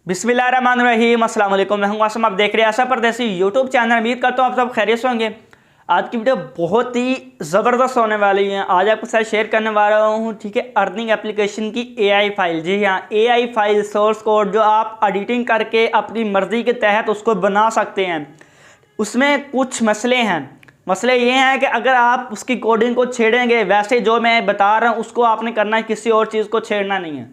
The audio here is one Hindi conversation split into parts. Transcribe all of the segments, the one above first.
बिस्मिल्लाहिर्रहमानिर्रहीम, अस्सलाम वालेकुम। मैं हूं आसिम, आप देख रहे हैं आशा परदेसी यूट्यूब चैनल। उम्मीद करता हूं आप सब खैरियत से होंगे। आज की वीडियो बहुत ही ज़बरदस्त होने वाली है। आज आपके साथ शेयर करने वाला हूं, ठीक है, अर्निंग एप्लीकेशन की एआई फाइल। जी हाँ, एआई फाइल सोर्स कोड जो आप एडिटिंग करके अपनी मर्ज़ी के तहत उसको बना सकते हैं। उसमें कुछ मसले हैं। मसले ये हैं कि अगर आप उसकी कोडिंग को छेड़ेंगे, वैसे जो मैं बता रहा हूँ उसको आपने करना है, किसी और चीज़ को छेड़ना नहीं है,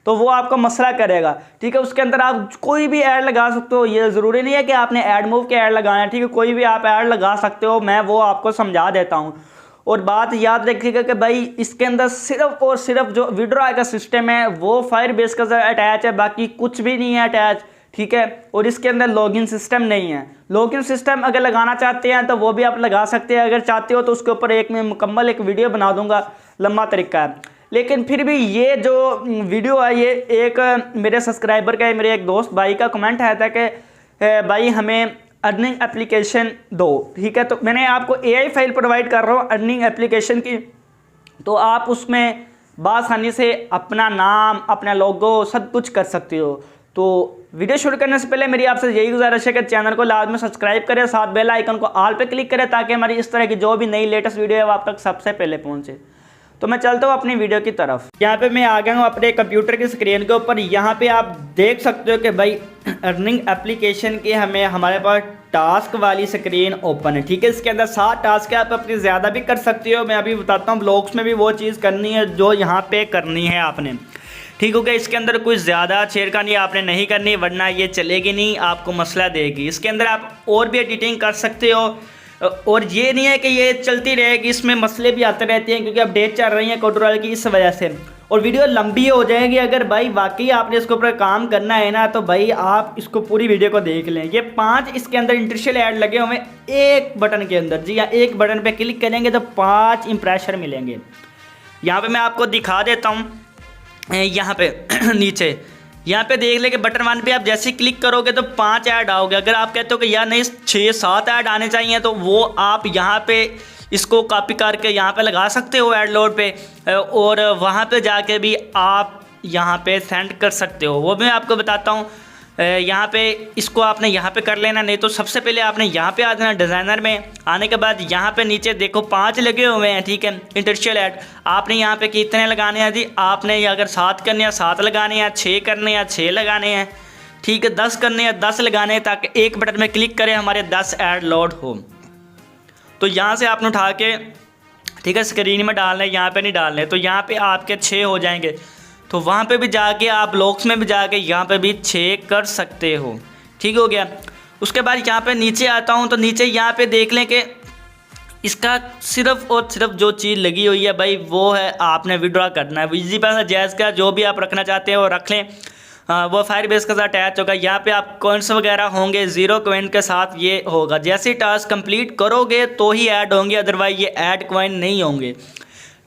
तो वो आपका मसला करेगा। ठीक है, उसके अंदर आप कोई भी ऐड लगा सकते हो। ये ज़रूरी नहीं है कि आपने ऐड मूव के ऐड लगाना है, ठीक है, कोई भी आप ऐड लगा सकते हो। मैं वो आपको समझा देता हूँ। और बात याद रखिएगा कि भाई इसके अंदर सिर्फ और सिर्फ जो विड्रॉ का सिस्टम है वो फायर बेस का अटैच है, बाकी कुछ भी नहीं है अटैच। ठीक है, और इसके अंदर लॉगिन सिस्टम नहीं है। लॉगिन सिस्टम अगर लगाना चाहते हैं तो वो भी आप लगा सकते हैं। अगर चाहते हो तो उसके ऊपर मैं मुकम्मल एक वीडियो बना दूंगा, लंबा तरीका है। लेकिन फिर भी ये जो वीडियो है, ये एक मेरे सब्सक्राइबर का, मेरे एक दोस्त भाई का कमेंट आया था कि भाई हमें अर्निंग एप्लीकेशन दो। ठीक है, तो मैंने आपको एआई फाइल प्रोवाइड कर रहा हूँ अर्निंग एप्लीकेशन की, तो आप उसमें बआसानी से अपना नाम, अपना लोगो सब कुछ कर सकते हो। तो वीडियो शुरू करने से पहले मेरी आपसे यही गुजारिश है कि चैनल को लाजमी सब्सक्राइब करें, साथ बेल आइकन को ऑल पे क्लिक करें ताकि हमारी इस तरह की जो भी नई लेटेस्ट वीडियो है वो आप तक सबसे पहले पहुंचे। तो मैं चलता हूँ अपनी वीडियो की तरफ। यहाँ पे मैं आ गया हूँ अपने कंप्यूटर की स्क्रीन के ऊपर। यहाँ पे आप देख सकते हो कि भाई अर्निंग एप्लीकेशन की हमारे पास टास्क वाली स्क्रीन ओपन है। ठीक है, इसके अंदर 7 टास्क है, आप अपनी ज़्यादा भी कर सकते हो। मैं अभी बताता हूँ, ब्लॉग्स में भी वो चीज़ करनी है जो यहाँ पे करनी है आपने। ठीक हो गया, इसके अंदर कोई ज़्यादा छेड़खानी आपने नहीं करनी, वरना ये चलेगी नहीं, आपको मसला देगी। इसके अंदर आप और भी एडिटिंग कर सकते हो, और ये नहीं है कि ये चलती रहेगी, इसमें मसले भी आते रहते हैं क्योंकि अपडेट चल रही है कोडरल की, इस वजह से और वीडियो लंबी हो जाएगी। अगर भाई वाकई आपने इसके ऊपर काम करना है ना, तो भाई आप इसको पूरी वीडियो को देख लें। ये 5 इसके अंदर इंटरशल ऐड लगे हुए एक बटन के अंदर। जी हाँ, एक बटन पे क्लिक करेंगे तो 5 इंप्रेशन मिलेंगे। यहाँ पे मैं आपको दिखा देता हूँ। यहाँ पे नीचे यहाँ पे देख ले कि बटन 1 पे आप जैसे क्लिक करोगे तो 5 ऐड आओगे। अगर आप कहते हो कि यार नहीं 6-7 ऐड आने चाहिए, तो वो आप यहाँ पे इसको कॉपी करके यहाँ पे लगा सकते हो ऐड लोड पे, और वहाँ पे जाके भी आप यहाँ पे सेंड कर सकते हो। वो मैं आपको बताता हूँ। यहाँ पे इसको आपने यहाँ पे कर लेना, नहीं तो सबसे पहले आपने यहाँ पे आ जाना डिज़ाइनर में। आने के बाद यहाँ पे नीचे देखो 5 लगे हुए हैं। ठीक है, इंटरशल ऐड आपने यहाँ पे कितने लगाने हैं जी? आपने अगर 7 करने हैं 7 लगाने हैं, 6 करने हैं 6 लगाने हैं, ठीक है, 10 करने हैं 10 लगाने हैं, ताकि एक बटन में क्लिक करें हमारे 10 ऐड लोड हो। तो यहाँ से आपने उठा के, ठीक है, स्क्रीन में डालना है, यहाँ पर नहीं डालना है। तो यहाँ पर आपके 6 हो जाएंगे, तो वहाँ पे भी जाके आप ब्लॉक्स में भी जाके यहाँ पे भी 6 कर सकते हो। ठीक हो गया। उसके बाद यहाँ पे नीचे आता हूँ, तो नीचे यहाँ पे देख लें कि इसका सिर्फ और सिर्फ जो चीज़ लगी हुई है भाई, वो है आपने विड्रॉ करना है। इजी पैसा जायज़ का जो भी आप रखना चाहते हैं वो रख लें। वो फायर बेस के साथ अटैच होगा। यहाँ पे आप कॉइन्स वगैरह होंगे, 0 कॉइन के साथ ये होगा। जैसे टास्क कंप्लीट करोगे तो ही ऐड होंगे, अदरवाइज ये ऐड कॉइन नहीं होंगे।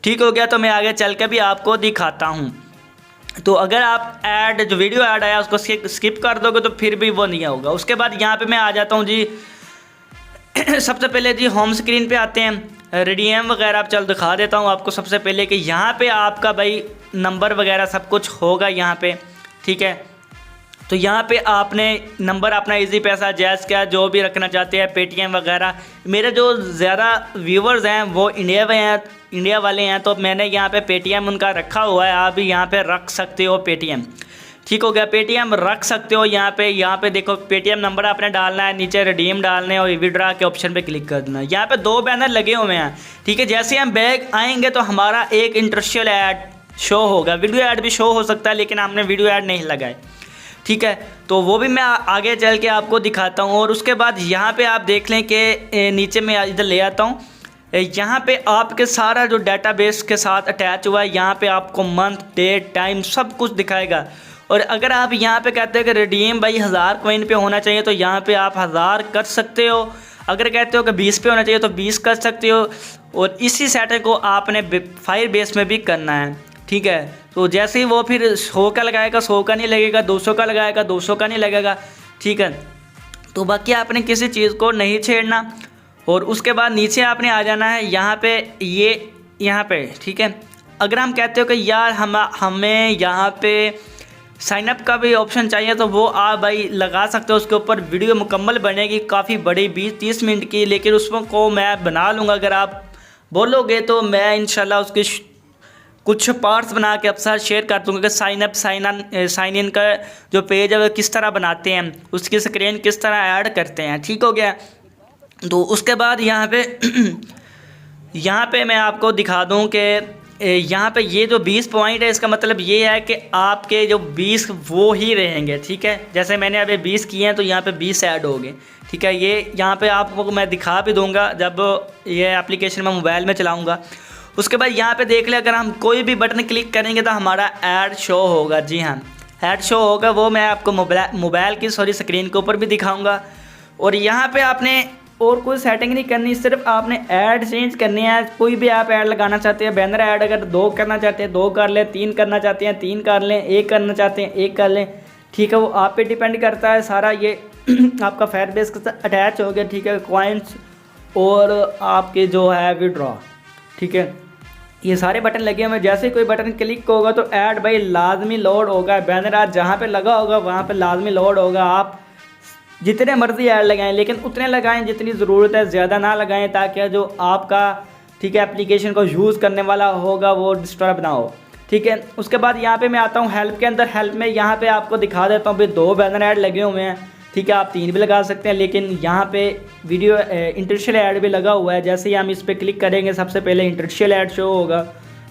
ठीक हो गया। तो मैं आगे चल के भी आपको दिखाता हूँ। तो अगर आप ऐड जो वीडियो ऐड आया उसको स्किप कर दोगे तो फिर भी वो नहीं होगा। उसके बाद यहाँ पे मैं आ जाता हूँ जी। सबसे पहले जी होम स्क्रीन पे आते हैं। रिडीएम वगैरह आप चल दिखा देता हूँ आपको। सबसे पहले कि यहाँ पे आपका भाई नंबर वगैरह सब कुछ होगा यहाँ पे। ठीक है, तो यहाँ पे आपने नंबर अपना इजी पैसा जायज़ क्या जो भी रखना चाहते हैं, पेटीएम वगैरह। मेरे जो ज़्यादा व्यूवर्स हैं वो इंडिया वाले हैं, तो मैंने यहाँ पे पेटीएम उनका रखा हुआ है। आप भी यहाँ पे रख सकते हो पेटीएम। ठीक हो गया, पेटीएम रख सकते हो। यहाँ पे देखो पेटीएम नंबर आपने डालना है, नीचे रिडीम डालने और विड्रॉ के ऑप्शन पे क्लिक कर देना। यहाँ पे 2 बैनर लगे हुए हैं। ठीक है, जैसे हम बैग आएंगे तो हमारा एक इंटरशल ऐड शो होगा। वीडियो ऐड भी शो हो सकता है, लेकिन आपने वीडियो ऐड नहीं लगाए। ठीक है, तो वो भी मैं आगे चल के आपको दिखाता हूँ। और उसके बाद यहाँ पे आप देख लें कि नीचे मैं इधर ले आता हूँ। यहाँ पे आपके सारा जो डेटाबेस के साथ अटैच हुआ है, यहाँ पे आपको मंथ, डेट, टाइम सब कुछ दिखाएगा। और अगर आप यहाँ पे कहते हो कि रिडीम भाई 1000 कॉइन पे होना चाहिए, तो यहाँ पे आप 1000 कर सकते हो। अगर कहते हो कि 20 पे होना चाहिए तो 20 कर सकते हो। और इसी सेटिंग को आपने फायर बेस में भी करना है। ठीक है, तो जैसे ही वो फिर 100 का लगाएगा 100 का नहीं लगेगा, 200 का लगाएगा 200 का नहीं लगेगा। ठीक है, तो बाकी आपने किसी चीज़ को नहीं छेड़ना। और उसके बाद नीचे आपने आ जाना है यहाँ पे, यहाँ पे। ठीक है, अगर हम कहते हो कि यार हमें यहाँ पे साइन अप का भी ऑप्शन चाहिए तो वो आप भाई लगा सकते हो। उसके ऊपर वीडियो मुकम्मल बनेगी, काफ़ी बड़ी 20-30 मिनट की, लेकिन उसको मैं बना लूँगा। अगर आप बोलोगे तो मैं इंशाल्लाह उसके कुछ पार्ट्स बना के आपके साथ शेयर कर दूँगा कि साइन इन का जो पेज है वो किस तरह बनाते हैं, उसकी स्क्रीन किस तरह ऐड करते हैं। ठीक हो गया। तो उसके बाद यहाँ पे यहाँ पे मैं आपको दिखा दूँ कि यहाँ पे ये जो 20 पॉइंट है, इसका मतलब ये है कि आपके जो 20 वो ही रहेंगे। ठीक है, जैसे मैंने अभी 20 किए हैं तो यहाँ पे 20 ऐड हो गए। ठीक है, ये यहाँ पे आपको मैं दिखा भी दूँगा जब ये एप्लीकेशन मैं मोबाइल में चलाऊँगा। उसके बाद यहाँ पे देख ले, अगर हम कोई भी बटन क्लिक करेंगे तो हमारा ऐड शो होगा। जी हाँ, ऐड शो होगा। वो मैं आपको मोबाइल की स्क्रीन के ऊपर भी दिखाऊँगा। और यहाँ पर आपने और कोई सेटिंग नहीं करनी, सिर्फ आपने ऐड चेंज करनी है। कोई भी आप ऐड लगाना चाहते हैं, बैनर ऐड अगर 2 करना चाहते हैं 2 कर लें, 3 करना चाहते हैं 3 कर लें, 1 करना चाहते हैं 1 कर लें। ठीक है, वो आप पे डिपेंड करता है सारा। ये आपका फायर बेस के साथ अटैच हो गया। ठीक है, कॉइन्स और आपके जो है विड्रॉ। ठीक है, ये सारे बटन लगे हुए हैं। जैसे ही कोई बटन क्लिक होगा तो ऐड भाई लाजमी लोड होगा। बैनर आज जहाँ पे लगा होगा वहाँ पे लाजमी लोड होगा। आप जितने मर्जी ऐड लगाएं, लेकिन उतने लगाएं जितनी ज़रूरत है, ज़्यादा ना लगाएं, ताकि जो आपका ठीक है एप्लीकेशन को यूज़ करने वाला होगा वो डिस्टर्ब ना हो। ठीक है, उसके बाद यहाँ पे मैं आता हूँ हेल्प के अंदर। हेल्प में यहाँ पे आपको दिखा देता हूँ भाई 2 बैनर ऐड लगे हुए हैं। ठीक है, आप 3 भी लगा सकते हैं, लेकिन यहाँ पे वीडियो इंटरशियल ऐड भी लगा हुआ है। जैसे ही हम इस पर क्लिक करेंगे सबसे पहले इंटरशियल ऐड शो होगा।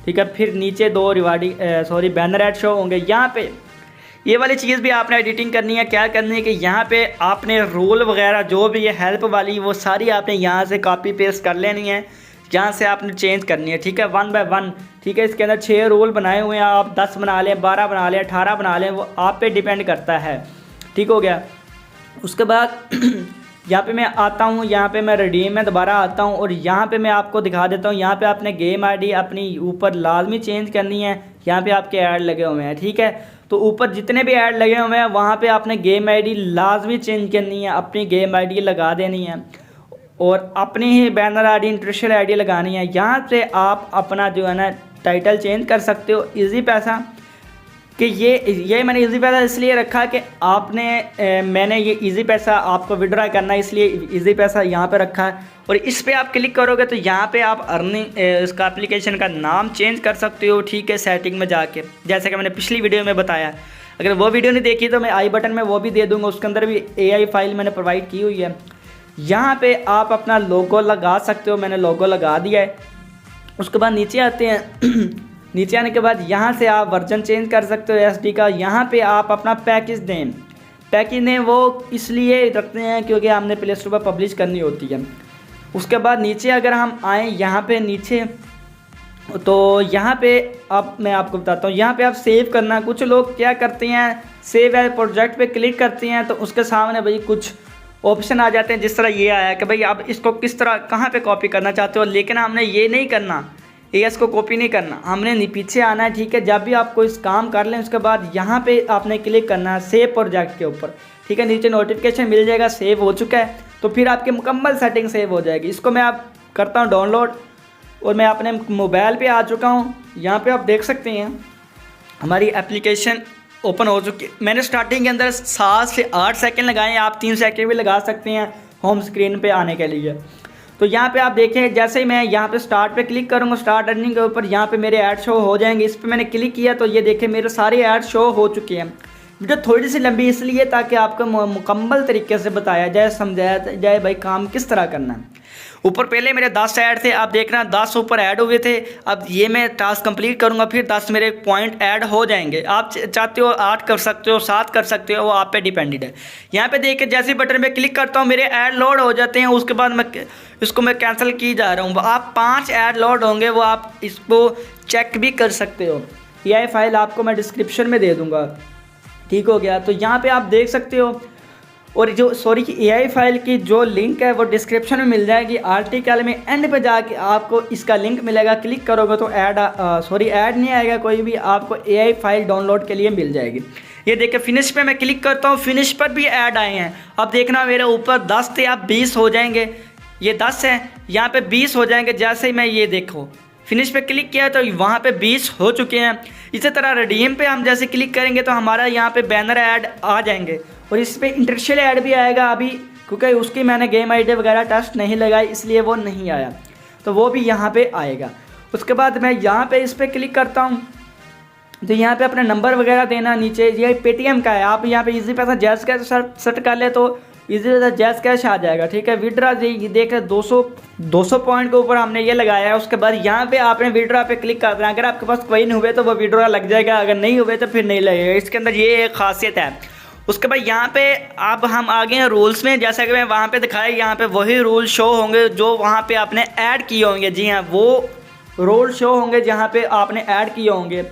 ठीक है, फिर नीचे 2 बैनर ऐड शो होंगे। यहाँ पे ये वाली चीज़ भी आपने एडिटिंग करनी है। क्या करनी है कि यहाँ पे आपने रोल वगैरह जो भी है हेल्प वाली, वो सारी आपने यहाँ से कॉपी पेस्ट कर लेनी है। यहाँ से आपने चेंज करनी है। ठीक है, 1 बाय 1। ठीक है, इसके अंदर 6 रोल बनाए हुए हैं। आप 10 बना लें, 12 बना लें, 18 बना लें, वो आप पे डिपेंड करता है। ठीक हो गया। उसके बाद यहाँ पे मैं आता हूँ, यहाँ पे मैं रिडीम में दोबारा आता हूँ और यहाँ पे मैं आपको दिखा देता हूँ। यहाँ पे आपने गेम आईडी अपनी ऊपर लाजमी चेंज करनी है। यहाँ पे आपके ऐड लगे हुए हैं। ठीक है, तो ऊपर जितने भी ऐड लगे हुए हैं वहाँ पे आपने गेम आईडी लाजमी चेंज करनी है। अपनी गेम आईडी लगा देनी है और अपनी ही बैनर आईडी इंटरशियल आईडी लगानी है। यहाँ से आप अपना जो है ना टाइटल चेंज कर सकते हो। इजी पैसा कि ये मैंने इजी पैसा इसलिए रखा कि आपने मैंने ये इजी पैसा आपको विड्रॉ करना है, इसलिए इजी पैसा यहाँ पे रखा है। और इस पर आप क्लिक करोगे तो यहाँ पे आप अर्निंग इसका एप्लीकेशन का नाम चेंज कर सकते हो। ठीक है, सेटिंग में जाके, जैसे कि मैंने पिछली वीडियो में बताया। अगर वो वीडियो नहीं देखी तो मैं आई बटन में वो भी दे दूँगा, उसके अंदर भी AI फाइल मैंने प्रोवाइड की हुई है। यहाँ पर आप अपना लोगो लगा सकते हो। मैंने लोगो लगा दिया है। उसके बाद नीचे आते हैं। नीचे आने के बाद यहाँ से आप वर्जन चेंज कर सकते हो SD का। यहाँ पे आप अपना पैकेज नेम वो इसलिए रखते हैं क्योंकि हमने प्ले स्टोर पर पब्लिश करनी होती है। उसके बाद नीचे अगर हम आएँ यहाँ पे नीचे, तो यहाँ पे अब मैं आपको बताता हूँ। यहाँ पे आप सेव करना, कुछ लोग क्या करते हैं सेव एज प्रोजेक्ट पे क्लिक करते हैं तो उसके सामने भाई कुछ ऑप्शन आ जाते हैं, जिस तरह ये आया कि भाई आप इसको किस तरह कहाँ पे कॉपी करना चाहते हो। लेकिन हमने ये नहीं करना, AS को कॉपी नहीं करना, हमने पीछे आना है। ठीक है, जब भी आप कोई काम कर लें उसके बाद यहाँ पे आपने क्लिक करना है सेव प्रोजेक्ट के ऊपर। ठीक है, नीचे नोटिफिकेशन मिल जाएगा सेव हो चुका है, तो फिर आपकी मुकम्मल सेटिंग सेव हो जाएगी। इसको मैं आप करता हूँ डाउनलोड और मैं अपने मोबाइल पे आ चुका हूँ। यहाँ पे आप देख सकते हैं हमारी एप्लीकेशन ओपन हो चुकी है। मैंने स्टार्टिंग के अंदर 7 से 8 सेकंड लगाए हैं, आप 3 सेकंड भी लगा सकते हैं होम स्क्रीन पे आने के लिए। तो यहाँ पे आप देखें, जैसे ही मैं यहाँ पे स्टार्ट पे क्लिक करूँगा, स्टार्ट अर्निंग के ऊपर यहाँ पे मेरे ऐड शो हो जाएंगे। इस पर मैंने क्लिक किया तो ये देखें मेरे सारे ऐड शो हो चुके हैं। वीडियो थोड़ी सी लंबी इसलिए ताकि आपको मुकम्मल तरीके से बताया जाए, समझाया जाए भाई काम किस तरह करना है। ऊपर पहले मेरे 10 ऐड थे, आप देखना 10 ऊपर ऐड हुए थे। अब ये मैं टास्क कंप्लीट करूँगा फिर 10 मेरे पॉइंट ऐड हो जाएंगे। आप चाहते हो 8 कर सकते हो, 7 कर सकते हो, वो आप पे डिपेंडेड है। यहाँ पे देख के जैसे बटन पे क्लिक करता हूँ मेरे ऐड लोड हो जाते हैं। उसके बाद मैं इसको कैंसिल की जा रहा हूँ। आप 5 ऐड लोड होंगे, वो आप इसको चेक भी कर सकते हो। AI फाइल आपको मैं डिस्क्रिप्शन में दे दूँगा। ठीक हो गया, तो यहाँ पे आप देख सकते हो। और जो AI फाइल की जो लिंक है वो डिस्क्रिप्शन में मिल जाएगी। आर्टिकल में एंड पे जाके आपको इसका लिंक मिलेगा, क्लिक करोगे तो ऐड नहीं आएगा कोई भी, आपको AI फाइल डाउनलोड के लिए मिल जाएगी। ये देखिए फिनिश पे मैं क्लिक करता हूँ, फिनिश पर भी ऐड आए हैं। अब देखना मेरे ऊपर 10 थे, अब 20 हो जाएंगे। ये 10 है, यहाँ पे 20 हो जाएंगे। जैसे ही मैं ये देखो फिनिश पे क्लिक किया तो वहाँ पे 20 हो चुके हैं। इसी तरह रिडीम पे हम जैसे क्लिक करेंगे तो हमारा यहाँ पे बैनर ऐड आ जाएंगे और इस पर इंटरशल ऐड भी आएगा अभी, क्योंकि उसकी मैंने गेम आईडी वगैरह टेस्ट नहीं लगाई इसलिए वो नहीं आया, तो वो भी यहाँ पे आएगा। उसके बाद मैं यहाँ पे इस पर क्लिक करता हूँ तो यहाँ पे अपना नंबर वगैरह देना, नीचे ये पेटीएम का है, आप यहाँ पे इजी पैसा जैज़ कैश सेट कर ले तो इजी पैसा जैज़ कैश आ जाएगा, ठीक है। विड्रा देख रहे 200 पॉइंट के ऊपर हमने ये लगाया है। उसके बाद यहाँ पे आपने विड्रा पे क्लिक कर देना, अगर आपके पास कॉइन हुए तो वो विड्रा लग जाएगा, अगर नहीं हुए तो फिर नहीं लगेगा, इसके अंदर ये एक खासियत है। उसके बाद यहाँ पे अब हम आ गए हैं रूल्स में, जैसा कि मैं वहाँ पे दिखाया, यहाँ पे वही रूल शो होंगे जो वहाँ पे आपने ऐड किए होंगे। जी हाँ, वो रूल शो होंगे जहाँ पे आपने ऐड किए होंगे।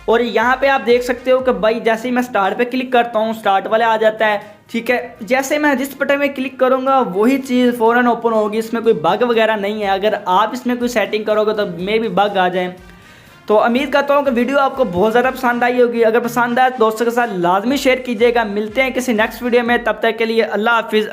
और यहाँ पे आप देख सकते हो कि भाई जैसे ही मैं स्टार्ट पे क्लिक करता हूँ स्टार्ट वाले आ जाता है, ठीक है। जैसे मैं जिस बटन में क्लिक करूँगा वही चीज़ फ़ौरन ओपन होगी, इसमें कोई बग वगैरह नहीं है। अगर आप इसमें कोई सेटिंग करोगे तो मे भी बग आ जाए। तो उम्मीद करता हूँ कि वीडियो आपको बहुत ज़्यादा पसंद आई होगी। अगर पसंद आए तो दोस्तों के साथ लाजमी शेयर कीजिएगा। मिलते हैं किसी नेक्स्ट वीडियो में, तब तक के लिए अल्लाह हाफिज़।